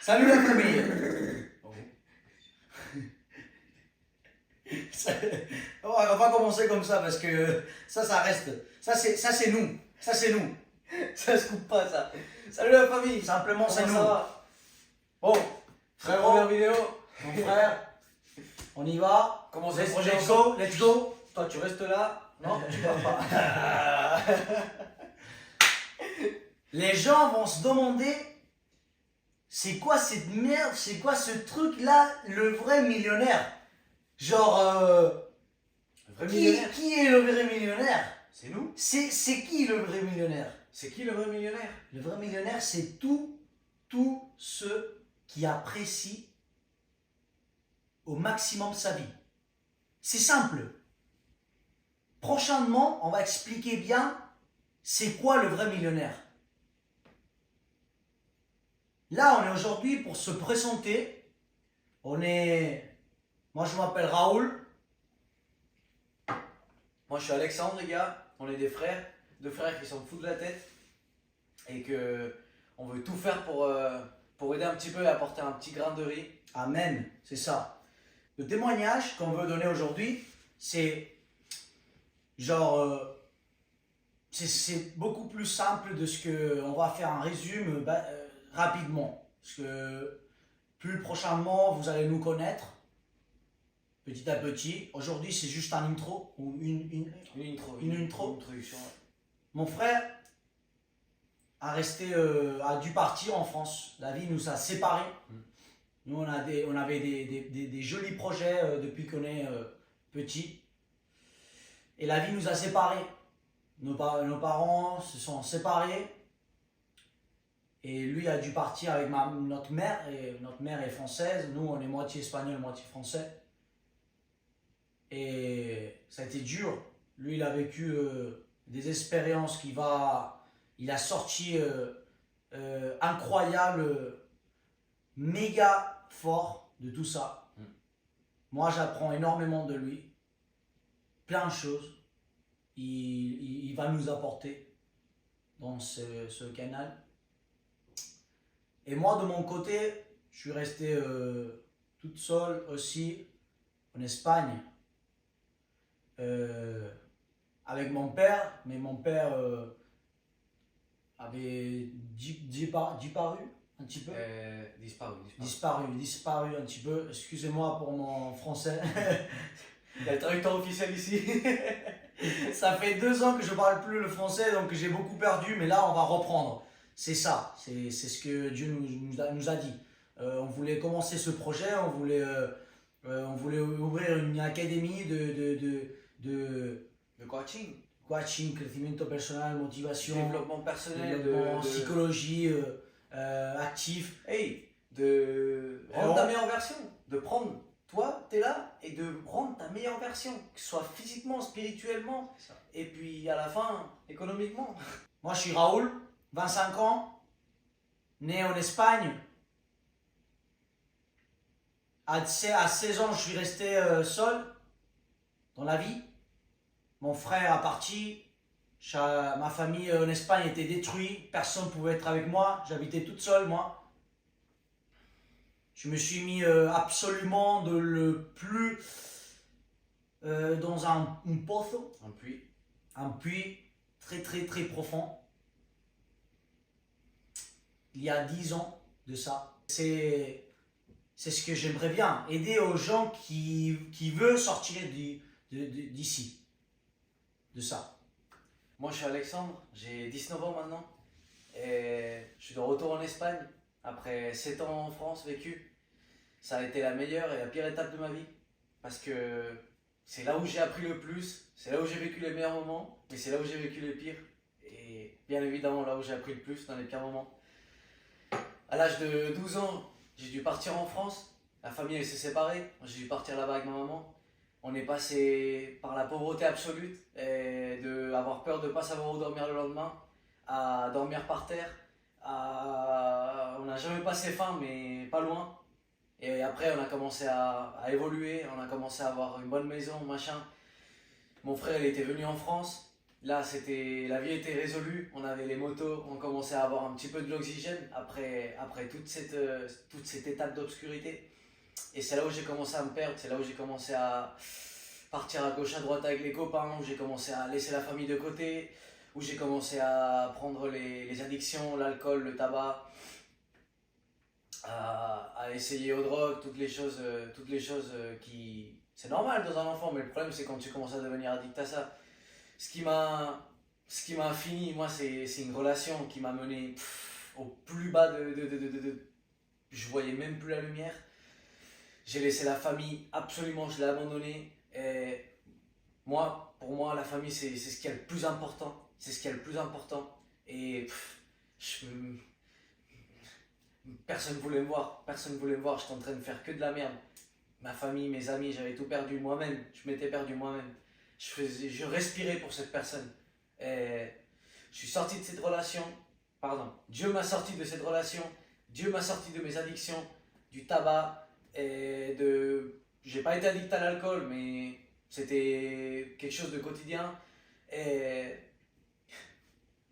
Salut la famille. On va commencer comme ça parce que ça reste. Ça c'est nous. Ça c'est nous. Ça se coupe pas ça. Salut la famille. Simplement c'est Comment nous. ça va? Bon, Frérot, frérot, première vidéo. mon frère, on y va. Comment c'est le projet Let's go, let's go. Toi tu restes là. Non, tu pars pas. Les gens vont se demander c'est quoi cette merde, c'est quoi ce truc là, le vrai millionnaire. Genre, Le vrai millionnaire. qui est le vrai millionnaire? C'est nous. C'est qui le vrai millionnaire? C'est qui le vrai millionnaire? Le vrai millionnaire, c'est tous ceux qui apprécient au maximum sa vie. C'est simple. Prochainement, on va expliquer bien c'est quoi le vrai millionnaire. Là, on est aujourd'hui pour se présenter. Moi, je m'appelle Raoul. Moi je suis Alexandre les gars. On est des frères. Deux frères qui s'en foutent de la tête. Et que on veut tout faire pour aider un petit peu et apporter un petit grain de riz. Amen, c'est ça. Le témoignage qu'on veut donner aujourd'hui, c'est genre, c'est beaucoup plus simple de ce que on va faire un résumé rapidement. Parce que plus prochainement, vous allez nous connaître petit à petit. Aujourd'hui, c'est juste un intro ou Une intro. Une intro. Une introduction. Ouais. Mon frère a dû partir en France. La vie nous a séparés. Nous, on avait des jolis projets depuis qu'on est petit. Et la vie nous a séparés. Nos parents se sont séparés. Et lui a dû partir avec notre mère. Et notre mère est française. Nous, on est moitié espagnol, moitié français. Et ça a été dur. Lui, il a vécu des expériences il a sorti incroyable, méga fort de tout ça. Moi, j'apprends énormément de lui. Plein de choses. Il va nous apporter dans ce canal. Et moi, de mon côté, je suis resté toute seule aussi en Espagne. Avec mon père, mais mon père avait disparu un petit peu. Disparu un petit peu. Excusez-moi pour mon français. Il y a le traducteur officiel ici. Ça fait 2 ans que je parle plus le français, donc j'ai beaucoup perdu, mais là on va reprendre. C'est ça, c'est ce que Dieu nous a dit. On voulait commencer ce projet, on voulait ouvrir une académie de coaching. Coaching, crecimiento personal, motivation, Développement personnel, développement, psychologie, actif. Hey, de rendre ta meilleure version. De prendre, toi, t'es là, et de rendre ta meilleure version. Que ce soit physiquement, spirituellement, et puis à la fin, économiquement. Moi, je suis Raoul, 25 ans, né en Espagne. À 16 ans, je suis resté seul dans la vie. Mon frère a parti, ma famille en Espagne était détruite, personne ne pouvait être avec moi, j'habitais toute seule moi. Je me suis mis absolument dans un pozo, un puits très très très profond. Il y a 10 ans de ça. C'est ce que j'aimerais bien, aider aux gens qui veulent sortir d'ici. De ça. Moi je suis Alexandre, j'ai 19 ans maintenant et je suis de retour en Espagne après 7 ans en France vécu. Ça a été la meilleure et la pire étape de ma vie parce que c'est là où j'ai appris le plus, c'est là où j'ai vécu les meilleurs moments, mais c'est là où j'ai vécu les pires et bien évidemment là où j'ai appris le plus dans les pires moments. À l'âge de 12 ans, j'ai dû partir en France, la famille elle s'est séparée, j'ai dû partir là-bas avec ma maman. On est passé par la pauvreté absolue et d'avoir peur de ne pas savoir où dormir le lendemain, à dormir par terre, on n'a jamais passé faim mais pas loin. Et après on a commencé à évoluer, on a commencé à avoir une bonne maison, machin. Mon frère il était venu en France, Là, la vie était résolue, on avait les motos, on commençait à avoir un petit peu de l'oxygène après toute cette étape d'obscurité. Et c'est là où j'ai commencé à me perdre, c'est là où j'ai commencé à partir à gauche à droite avec les copains, où j'ai commencé à laisser la famille de côté, où j'ai commencé à prendre les addictions, l'alcool, le tabac, à essayer aux drogues, toutes les choses qui... C'est normal dans un enfant, mais le problème c'est quand tu commences à devenir addict à ça. Ce qui m'a fini, moi, c'est une relation qui m'a mené au plus bas Je voyais même plus la lumière. J'ai laissé la famille, absolument, je l'ai abandonnée. Et pour moi, la famille, c'est ce qui est le plus important. C'est ce qui est le plus important. Et je, personne ne voulait me voir. Personne ne voulait me voir. J'étais en train de faire que de la merde. Ma famille, mes amis, j'avais tout perdu moi-même. Je m'étais perdu moi-même. Je respirais pour cette personne. Et je suis sorti de cette relation. Pardon. Dieu m'a sorti de cette relation. Dieu m'a sorti de mes addictions, du tabac et de. J'ai pas été addict à l'alcool, mais c'était quelque chose de quotidien. Et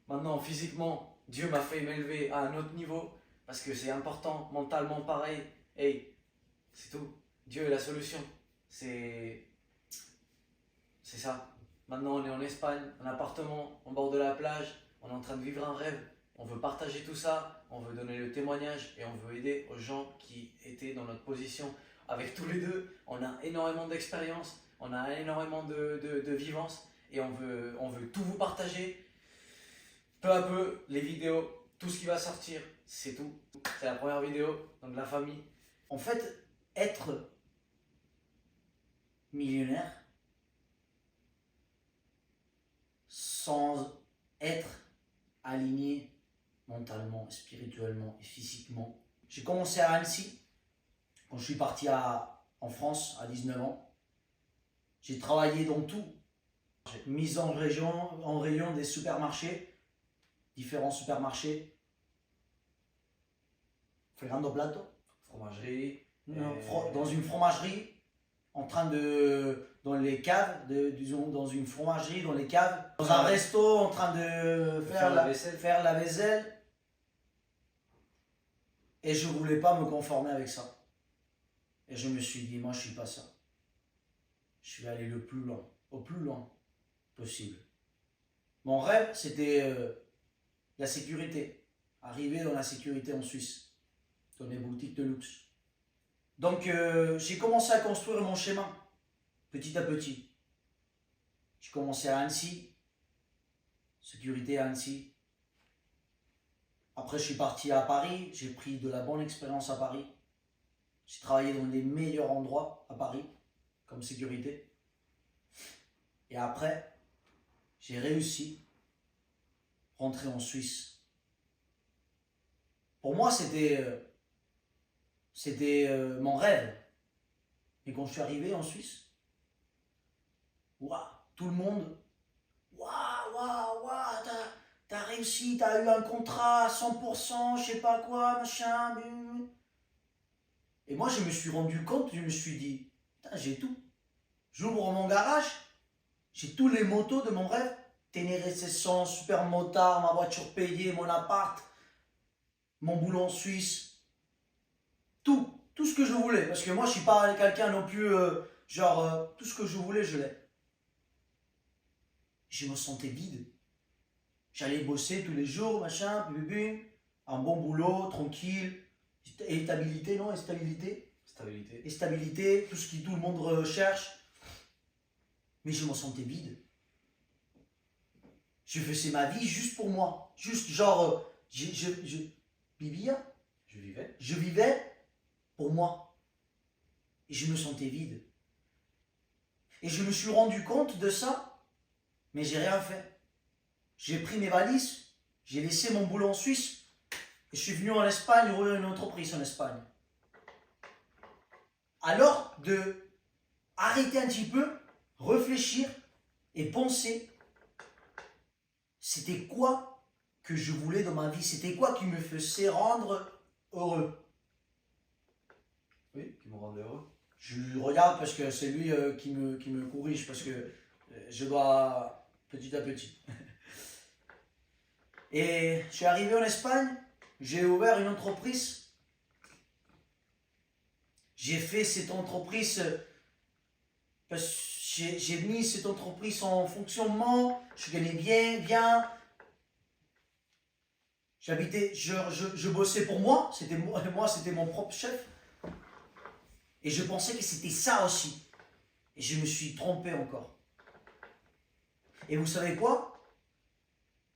maintenant, physiquement, Dieu m'a fait m'élever à un autre niveau parce que c'est important, mentalement pareil. Hey, c'est tout. Dieu est la solution. C'est ça. Maintenant, on est en Espagne, un appartement, au bord de la plage. On est en train de vivre un rêve. On veut partager tout ça. On veut donner le témoignage et on veut aider aux gens qui étaient dans notre position. Avec tous les deux, on a énormément d'expérience, on a énormément de vivance et on veut tout vous partager. Peu à peu, les vidéos, tout ce qui va sortir, c'est tout. C'est la première vidéo, donc la famille. En fait, être millionnaire sans être aligné mentalement, spirituellement et physiquement. J'ai commencé à Annecy, quand je suis parti en France à 19 ans. J'ai travaillé dans tout. J'ai mis en rayon des supermarchés, différents supermarchés. Fregando plato. Fromagerie. Dans une fromagerie, en train de... dans les caves, disons dans une fromagerie, dans les caves. Dans un resto, en train de faire la vaisselle. Et je ne voulais pas me conformer avec ça. Et je me suis dit, moi je ne suis pas ça. Je vais aller le plus loin, au plus loin possible. Mon rêve, c'était la sécurité. Arriver dans la sécurité en Suisse, dans les boutiques de luxe. Donc j'ai commencé à construire mon schéma, petit à petit. J'ai commencé à Annecy, sécurité à Annecy. Après, je suis parti à Paris, j'ai pris de la bonne expérience à Paris. J'ai travaillé dans les meilleurs endroits à Paris, comme sécurité. Et après, j'ai réussi à rentrer en Suisse. Pour moi, c'était mon rêve. Et quand je suis arrivé en Suisse, waouh, tout le monde, waouh, t'as réussi, t'as eu un contrat à 100%, je sais pas quoi, machin. Et moi, je me suis rendu compte, je me suis dit, putain, j'ai tout. J'ouvre mon garage, j'ai tous les motos de mon rêve. Ténéré 600, super motard, ma voiture payée, mon appart, mon boulot en Suisse. Tout ce que je voulais. Parce que moi, je suis pas quelqu'un non plus, tout ce que je voulais, je l'ai. Je me sentais vide. J'allais bosser tous les jours, machin, un bon boulot, tranquille. Et stabilité, non? Et stabilité, tout ce que tout le monde recherche. Mais je me sentais vide. Je faisais ma vie juste pour moi. Juste genre, je vivais pour moi. Et je me sentais vide. Et je me suis rendu compte de ça, mais j'ai rien fait. J'ai pris mes valises, j'ai laissé mon boulot en Suisse, et je suis venu en Espagne, ouvrir une entreprise en Espagne. Alors de arrêter un petit peu, réfléchir et penser, c'était quoi que je voulais dans ma vie, c'était quoi qui me faisait rendre heureux. Oui, qui me rendait heureux. Je regarde parce que c'est lui qui me corrige, parce que je dois petit à petit. Et je suis arrivé en Espagne, j'ai ouvert une entreprise. J'ai fait cette entreprise, j'ai mis cette entreprise en fonctionnement, je gagnais bien. J'habitais, je bossais pour moi, c'était mon propre chef. Et je pensais que c'était ça aussi. Et je me suis trompé encore. Et vous savez quoi?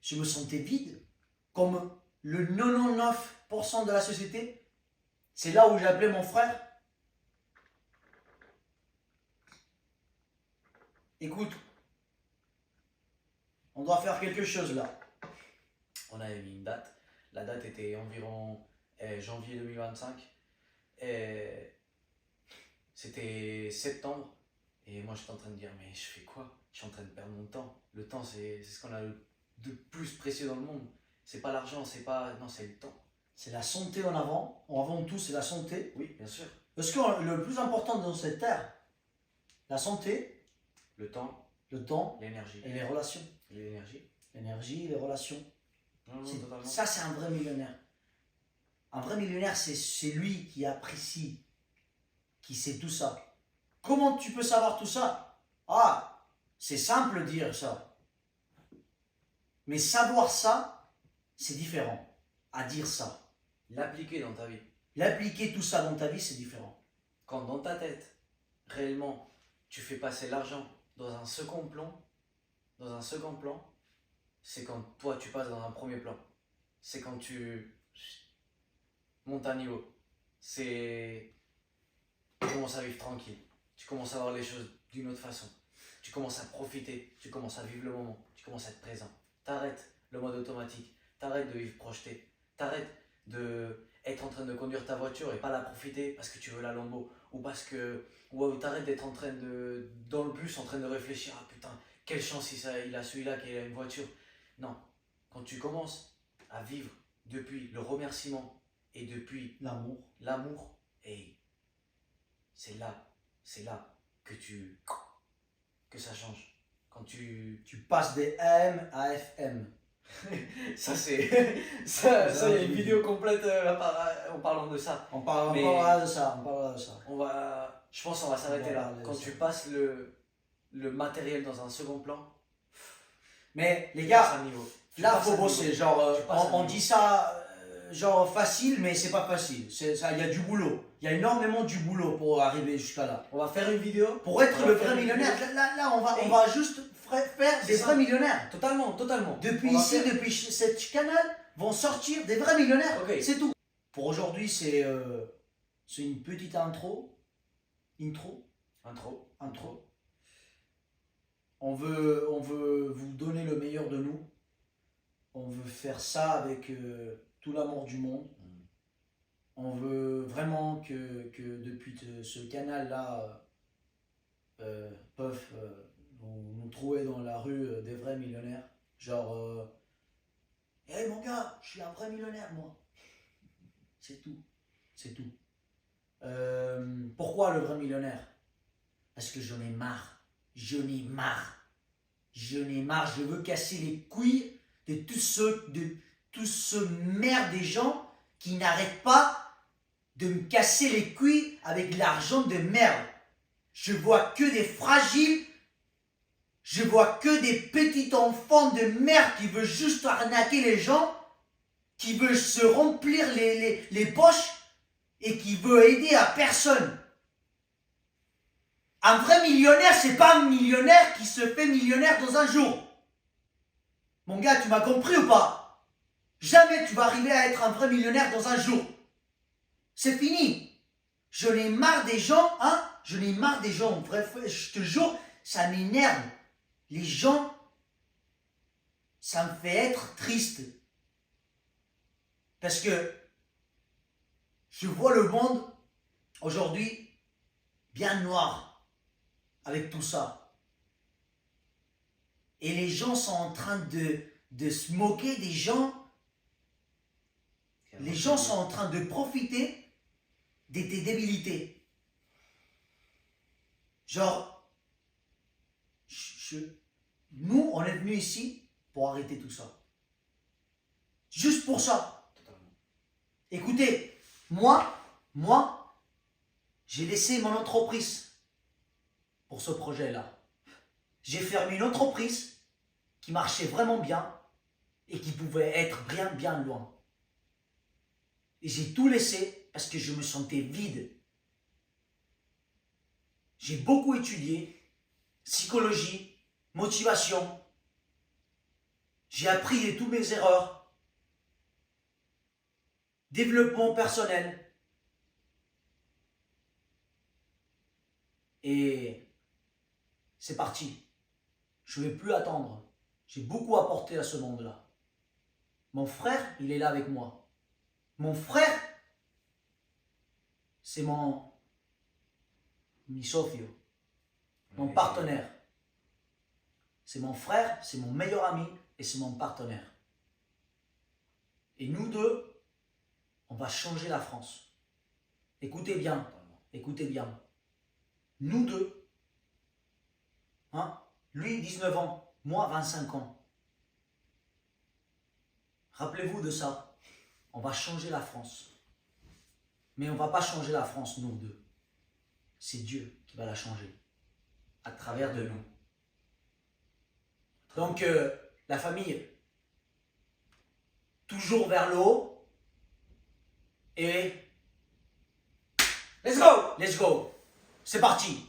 Je me sentais vide, comme le 99% de la société. C'est là où j'ai appelé mon frère. Écoute, on doit faire quelque chose là. On avait mis une date. La date était environ janvier 2025. Et c'était septembre. Et moi, j'étais en train de dire, mais je fais quoi? Je suis en train de perdre mon temps. Le temps, c'est ce qu'on a de plus précieux dans le monde. C'est pas l'argent, c'est pas... Non, c'est le temps. C'est la santé en avant. Avant tout, c'est la santé. Oui, bien sûr. Parce que le plus important dans cette terre, la santé, Le temps, l'énergie. et les relations. L'énergie. L'énergie, les relations. Non, totalement. Ça, c'est un vrai millionnaire. Un vrai millionnaire, c'est lui qui apprécie, qui sait tout ça. Comment tu peux savoir tout ça? Ah, c'est simple de dire ça. Mais savoir ça, c'est différent à dire ça. L'appliquer dans ta vie. L'appliquer tout ça dans ta vie, c'est différent. Quand dans ta tête, réellement, tu fais passer l'argent dans un second plan, c'est quand toi tu passes dans un premier plan. C'est quand tu montes un niveau. Tu commences à vivre tranquille. Tu commences à voir les choses d'une autre façon. Tu commences à profiter. Tu commences à vivre le moment. Tu commences à être présent. T'arrêtes le mode automatique. T'arrêtes de vivre projeté. T'arrêtes d'être en train de conduire ta voiture et pas la profiter parce que tu veux la Lambo. Ou t'arrêtes d'être dans le bus en train de réfléchir. Ah putain, quelle chance il a celui-là qui a une voiture. Non. Quand tu commences à vivre depuis le remerciement et depuis l'amour, et c'est là que ça change. Quand tu passes des M à FM. ça il y a une vidéo complète en parlant de ça. On parlera de ça. Je pense qu'on va s'arrêter là. Quand tu passes le matériel dans un second plan. Mais les gars, là il faut bosser. Genre, on dit ça genre facile, mais c'est pas facile. Il y a du boulot. Il y a énormément du boulot pour arriver jusqu'à là. On va faire une vidéo. Pour être le vrai millionnaire, là on va juste faire des vrais millionnaires. Totalement. Depuis cette canal, vont sortir des vrais millionnaires. Okay. C'est tout. Pour aujourd'hui, c'est une petite intro. On veut vous donner le meilleur de nous. On veut faire ça avec tout l'amour du monde. On veut vraiment que depuis ce canal-là peuvent nous trouver dans la rue des vrais millionnaires. Genre, hey mon gars, je suis un vrai millionnaire moi. C'est tout. Pourquoi le vrai millionnaire? Parce que j'en ai marre. Je veux casser les couilles de tous ce merde des gens qui n'arrêtent pas de me casser les couilles avec l'argent de merde. Je vois que des fragiles, je vois que des petits enfants de merde qui veulent juste arnaquer les gens, qui veulent se remplir les poches et qui veulent aider à personne. Un vrai millionnaire, c'est pas un millionnaire qui se fait millionnaire dans un jour. Mon gars, tu m'as compris ou pas? Jamais tu vas arriver à être un vrai millionnaire dans un jour. C'est fini. J'en ai marre des gens, Bref, je te jure, ça m'énerve. Les gens, ça me fait être triste. Parce que je vois le monde aujourd'hui bien noir avec tout ça. Et les gens sont en train de se moquer des gens. Les gens sont en train de profiter de tes débilités. Genre, Nous, on est venus ici pour arrêter tout ça. Juste pour ça. Totalement. Écoutez, moi, j'ai laissé mon entreprise pour ce projet-là. J'ai fermé une entreprise qui marchait vraiment bien et qui pouvait être bien loin. Et j'ai tout laissé parce que je me sentais vide. J'ai beaucoup étudié, psychologie, motivation. J'ai appris de toutes mes erreurs, développement personnel. Et c'est parti. Je ne vais plus attendre. J'ai beaucoup apporté à ce monde-là. Mon frère, il est là avec moi. Mon frère, c'est mi socio, mon partenaire. C'est mon frère, c'est mon meilleur ami et c'est mon partenaire. Et nous deux, on va changer la France. Écoutez bien, écoutez bien. Nous deux, hein, lui 19 ans, moi 25 ans. Rappelez-vous de ça. On va changer la France. Mais on ne va pas changer la France, nous deux. C'est Dieu qui va la changer. À travers de nous. Donc, la famille, toujours vers le haut. Et let's go! Let's go! C'est parti!